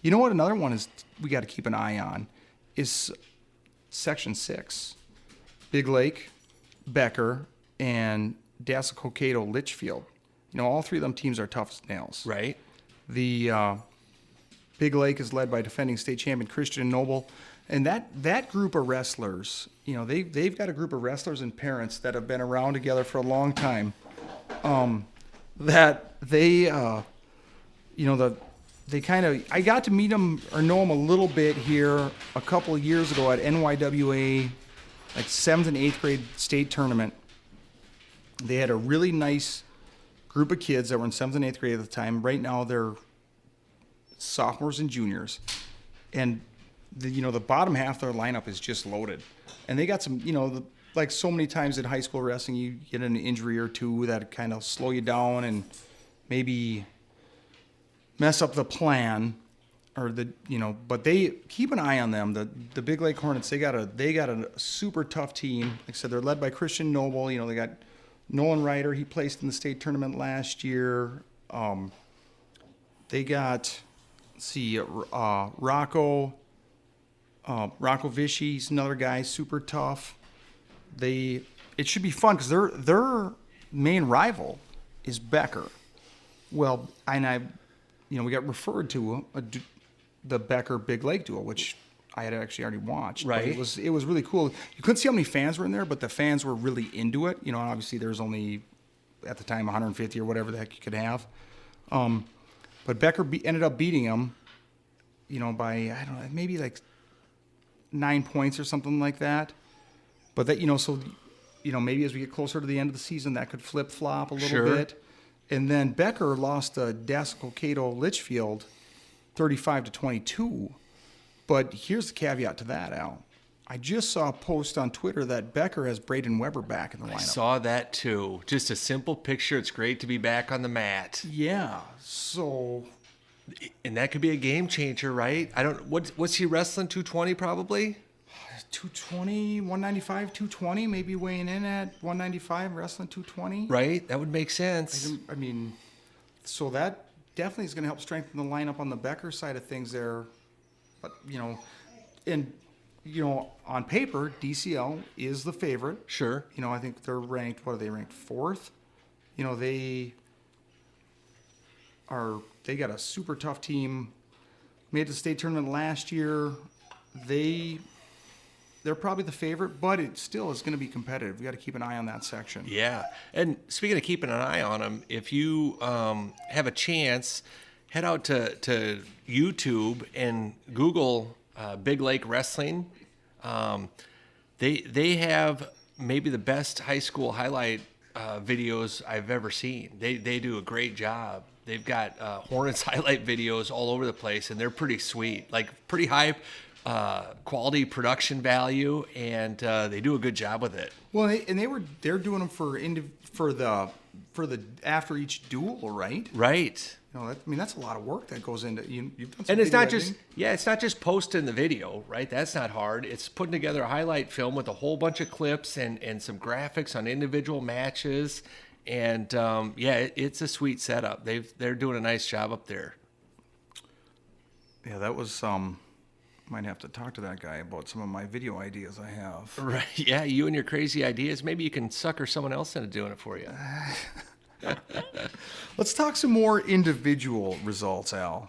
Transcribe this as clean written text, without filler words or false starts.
You know what? Another one is we got to keep an eye on is Section 6. Big Lake, Becker, and Dassel-Cokato, Litchfield. All three of them teams are tough as nails. Right. The Big Lake is led by defending state champion Christian Noble. And that group of wrestlers, they've got a group of wrestlers and parents that have been around together for a long time. That they, they kind of, I got to meet them or know them a little bit here a couple of years ago at NYWA, like 7th and 8th grade state tournament. They had a really nice group of kids that were in 7th and 8th grade at the time. Right now they're sophomores and juniors. And the bottom half of their lineup is just loaded. And they got some, like so many times in high school wrestling, you get an injury or two that kind of slow you down and maybe mess up the plan or but they keep an eye on them. The Big Lake Hornets, they got a super tough team. Like I said, they're led by Christian Noble. They got Nolan Ryder, he placed in the state tournament last year. They got, Rocco Vishy, he's another guy, super tough. It should be fun because their main rival is Becker. Well, we got referred to the Becker Big Lake duel, which I had actually already watched. Right. But it was really cool. You couldn't see how many fans were in there, but the fans were really into it. Obviously there's only at the time 150 or whatever the heck you could have. But Becker ended up beating him, by I don't know, maybe like 9 points or something like that. But that maybe as we get closer to the end of the season, that could flip flop a little bit. And then Becker lost to Dassel-Cokato Litchfield 35-22. But here's the caveat to that, Al. I just saw a post on Twitter that Becker has Braden Weber back in the lineup. I saw that too. Just a simple picture. It's great to be back on the mat. Yeah. So. And that could be a game changer, right? What's he wrestling? 220 probably? 220, 195, 220, maybe weighing in at 195, wrestling 220. Right. That would make sense. So that definitely is going to help strengthen the lineup on the Becker side of things there. But, on paper, DCL is the favorite. Sure. I think they're ranked, what are they ranked? 4th? They got a super tough team. Made the state tournament last year. They're probably the favorite, but it still is going to be competitive. We got to keep an eye on that section. Yeah. And speaking of keeping an eye on them, if you have a chance, head out to YouTube and Google Big Lake Wrestling. They have maybe the best high school highlight videos I've ever seen. They do a great job. They've got Hornets highlight videos all over the place, and they're pretty sweet, like pretty high quality production value, and they do a good job with it. Well, they're doing them for the after each duel, right? Right. That's a lot of work that goes into you've done some and it's not editing. it's not just posting the video, right? That's not hard. It's putting together a highlight film with a whole bunch of clips and some graphics on individual matches, and it's a sweet setup. They're doing a nice job up there. Yeah, that was might have to talk to that guy about some of my video ideas I have. Right. Yeah, you and your crazy ideas. Maybe you can sucker someone else into doing it for you. Let's talk some more individual results, Al.